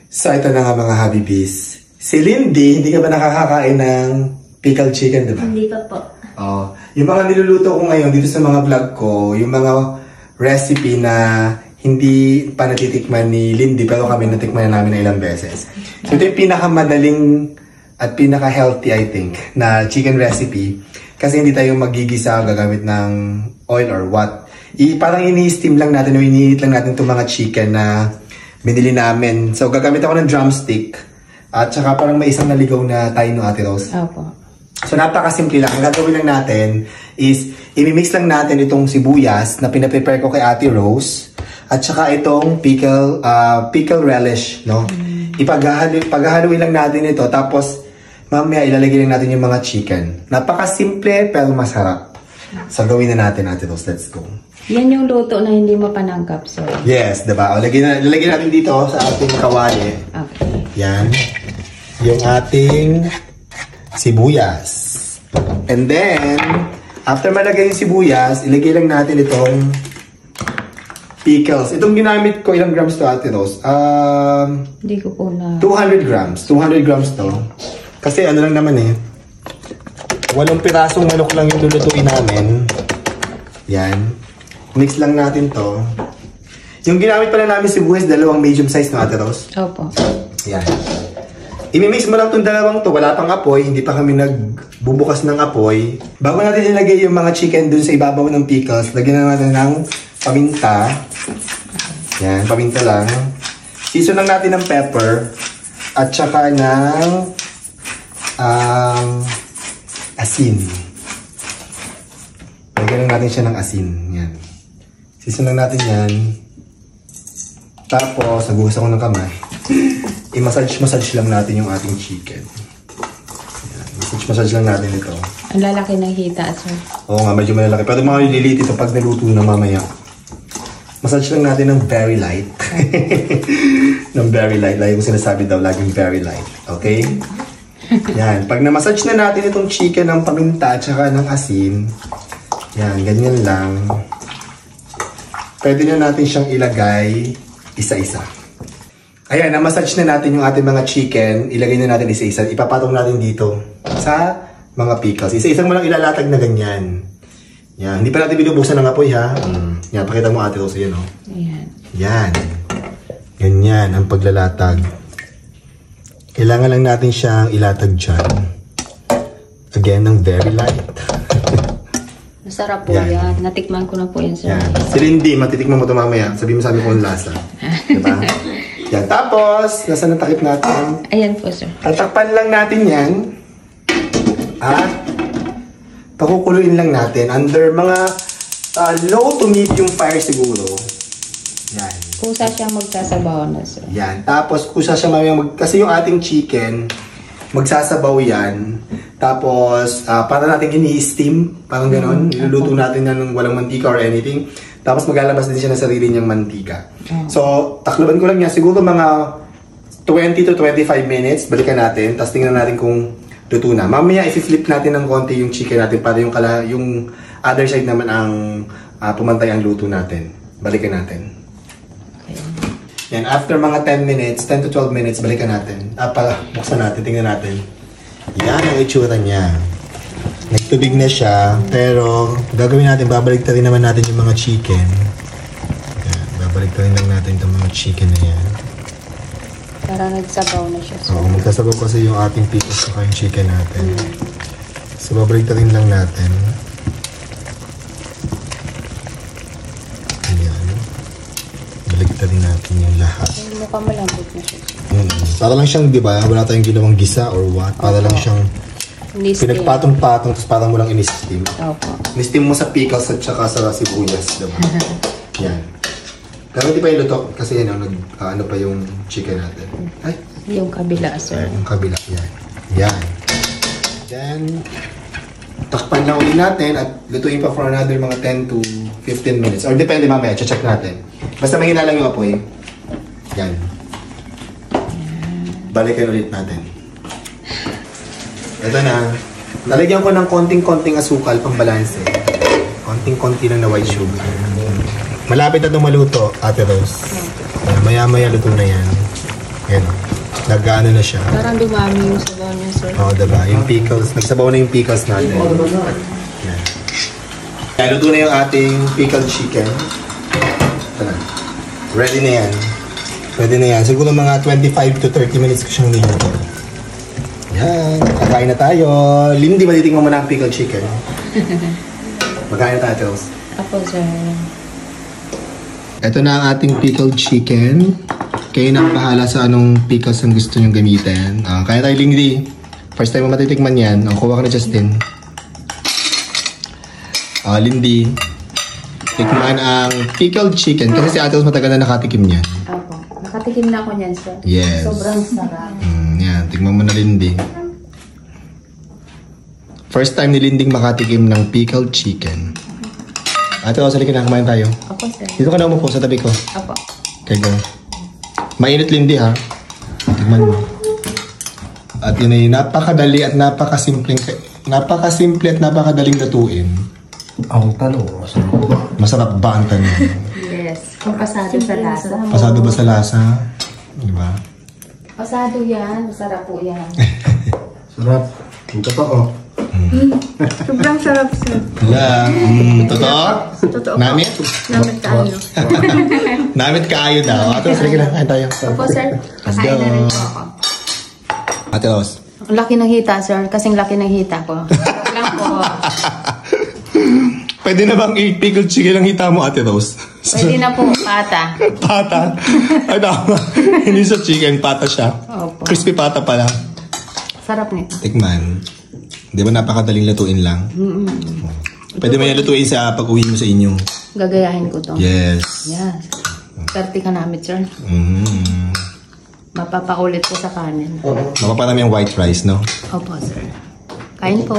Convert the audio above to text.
So ito na nga mga Habibis. Si Lindy, hindi ka ba nakakakain ng pickled chicken, diba? Hindi pa po. Oh, yung mga niluluto ko ngayon dito sa mga vlog ko, yung mga recipe na hindi pa natitikman ni Lindy pero kami natikman na namin na ilang beses. So ito yung pinakamadaling at pinaka-healthy I think na chicken recipe kasi hindi tayo magigisa gagamit ng oil or what. Parang ini-steam lang natin o iniinit lang natin itong mga chicken na binili namin. So gagamit ako ng drumstick at saka parang may isang naligaw na tayo no Ate Rose. Opo. So napakasimple lang. Ang gagawin lang natin is imimix lang natin itong sibuyas na pinaprepare ko kay Ate Rose at saka itong pickle relish, no? Paghahaluin lang natin ito tapos mamaya ilalagay lang natin yung mga chicken. Napakasimple pero masarap. So gawin na natin Ate Rose. Let's go. Yan yung luto na hindi mo panangkap, sir. Yes, diba? O, lalagyan natin dito sa ating kawali. Okay. Yan. Yung ating sibuyas. And then, after malagay yung sibuyas, ilagay lang natin itong pickles. Itong ginamit ko, ilang grams to Ate Rose? Hindi ko po na... 200 grams. 200 grams to. Kasi ano lang naman 8 pirasong manok lang yung lulutuin namin. Yan. Mix lang natin to. Yung ginamit pala namin sibuyas, 2 medium size na Ate Rose. Opo. Yan. Imimix mo lang itong dalawang to. Wala pang apoy. Hindi pa kami nagbubukas ng apoy. Bago natin ilagay yung mga chicken dun sa ibabaw ng pickles, lagyan na natin ng paminta. Yan, paminta lang. Season lang natin ng pepper. At saka ng asin. Lagyan lang natin siya ng asin. Yan. Season lang natin yan. Tapos, naguhus ako ng kamay. I-massage lang natin yung ating chicken. Massage lang natin ito. Ang lalaki ng hita, sir. Oo nga, medyo malalaki. Pero mga liliit ito pag naluto na mamaya. Massage lang natin ng very light. Ng very light. Lagi ko sinasabi daw, laging very light. Okay? Yan. Pag na-massage na natin itong chicken ng paminta at saka ng asin, yan, ganyan lang. Pwede na natin siyang ilagay isa-isa. Ayan, na-massage na natin yung ating mga chicken. Ilagay na natin isa-isa. Ipapatong natin dito sa mga pickles. Isa-isang mo lang ilalatag na ganyan. Yan. Hindi pa natin binubuksan ng apoy, ha? Yan, pakita mo Ate Rose. Yan, oh. Ayan. Yan. Ganyan ang paglalatag. Kailangan lang natin siyang ilatag dyan. Again, ng very light. Masarap po yan. Natikman ko na po yan, sir. Yan. Si Lindy, matitikman mo ito mamaya. Sabihin mo sa amin kung lasa. Diba? Yan. Tapos, nasa natakip natin. Ayan po, sir. Tatakpan lang natin yan. At pakukuluin lang natin under mga low to medium fire siguro. Yan. Kusa siyang magsasabaw na, sir. Yan. Tapos, kusa siya mamaya kasi yung ating chicken, magsasabaw yan. Tapos, para natin ini-steam, parang gano'n. Niluluto natin yan ng walang mantika or anything. Tapos, maglalabas din siya ng sarili niyang mantika. So, takloban ko lang yan. Siguro mga 20 to 25 minutes. Balikan natin. Tapos, tingnan natin kung luto na. Mamaya, i-flip natin ng konti yung chicken natin para yung other side naman ang pumantay ang luto natin. Balikan natin. Okay. Yan, after mga 10 minutes, 10 to 12 minutes, balikan natin. Buksan natin, tingnan natin. Yan ang itsura niya. Nagtubig na siya, pero gagawin natin, babaligtarin naman natin yung mga chicken. Yan, babaligtarin lang natin itong mga chicken na yan. Para nagsabaw na siya, sir. Oo, magsasabaw kasi yung ating pickles sa yung chicken natin. So, babaligtarin lang natin. Ayan. Baligtarin natin yung lahat. Mukhang malambot na siya, sir. Para lang siyang, di ba, wala tayong ginawang gisa or what. Para lang siyang pinagpatong-patong, tapos parang mo lang in-steam. Opo. In-steam mo sa pickles at saka sa sibuyas, di ba? Yan. Pero di pa yung luto, kasi yan, ano pa yung chicken natin. Ay? Yung kabila, sir. Yung kabila, yan. Yan. Then, takpan lang ulit natin at lutuin pa for another mga 10 to 15 minutes. Or depende mamaya, check natin. Basta mahina lang yung apoy. Yan. Balikan ulit natin. Ito na. Nalagyan ko ng konting-konting asukal pang balanse. Konting-konti lang na white sugar. Malapit na itong maluto, Ate Rose. Maya-maya luto na yan. Ayan. Nagano na siya. Parang dumami yung sabaw niya, sir. Oo, diba? Yung pickles. Nagsabaw na yung pickles natin. Yan. Kaya luto na yung ating pickled chicken. Ito na. Ready na yan. Ready na yan. Siguro mga 25 to 30 minutes ko siyang niluto. Yan. Kakain na tayo. Lindy, matitingnan mo na ang pickled chicken. Magkain na tayo, Tels. Ako, sir. Ito na ang ating pickled chicken. Kayo na ang bahala sa anong pickles ang gusto nyong gamitin. Kaya tayo, Lindy. First time mo matitikman yan. Kuha ka na, Justin. Lindy. Tikman ang pickled chicken. Kasi si Ate Rose matagal na nakatikim niyan. Ako. Nakatikim na ako niyan, sir. Yes. Sobrang sarap. Yan. Tikman mo na, Lindy. First time ni Lindy makatikim ng pickled chicken. Ate Rose, halika na. Kumain tayo. Ako, sir. Dito ka na umupo sa tabi ko. Ako. Okay, go. Mainit, Lindy, ha? Tingnan mo. At yun ay napakadali at napakasimple at napakadaling lutuin. Ang tanong, Masarap ba ang tanong? Yes. Kung pasado sa lasa. Pasado ba sa lasa? Diba? Pasado yan. Masarap po yan. sarap. Ang totoo. Sobrang sarap, sir. Wala. Totoo? Totoo. Namit? Namit tayo. Namit kaayo daw. Ate Rose, sige na. Kain tayo. Ako, sir. Let's Kakain na rin go. po ako. Ate Rose. Ang laki ng hita, sir. Kasing laki ng hita ko. Lang po. Pwede na bang i-pickled chicken ang hita mo, Ate Rose? Pwede na po, pata. Pata? Ay, tama. Hindi sa chicken, pata siya. Opo. Crispy pata pala. Sarap nito. Tikman. Di ba napakadaling lutuin lang? Pwede mo yan lutuin sa pag-uwi mo sa inyo. Gagayahin ko to. Yes. Yes. Swerte ka namin, sir. Mm. Mapapaulit ko sa kanin. Mapaparami ang white rice, no? Opo, sir. Kain po.